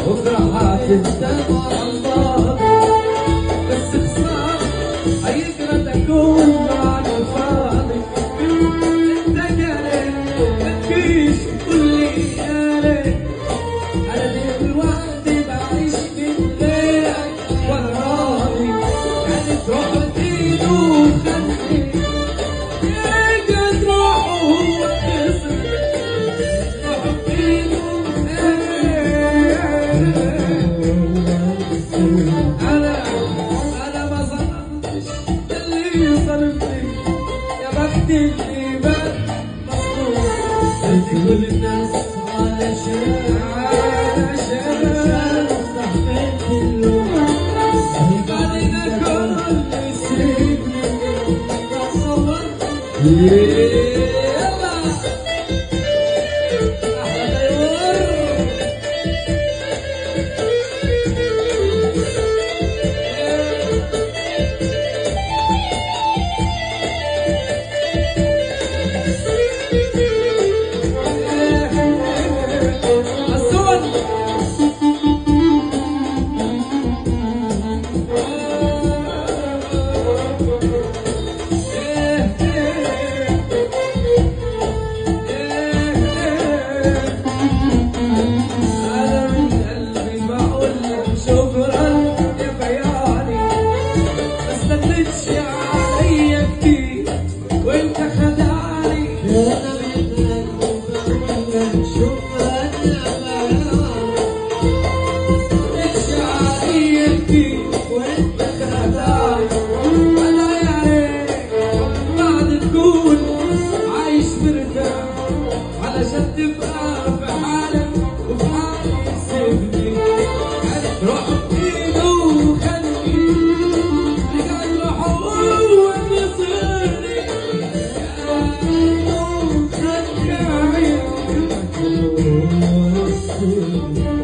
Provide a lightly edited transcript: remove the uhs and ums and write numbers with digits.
بكره هتندم على الله، بس خسارة هيجرى كله على الفاضي. انت جاري مفيش كل جاري، انا دلوقتي بعيش من غيرك وانا راضي. يعني تروح تيجي وخليك يجي تروح وتخسر، تروح تيجي انا ما صرفتش اللي صرفتني، يا بختي اللي بات مصروف. كل الناس علشان استحملت اللوم، بعدين كل شيء تصور. يلا احلى دور. علشان تبقى في حالك وفي حالي سيبني. روح ايده وخليني رجعت روح هو نصيرني يا خليني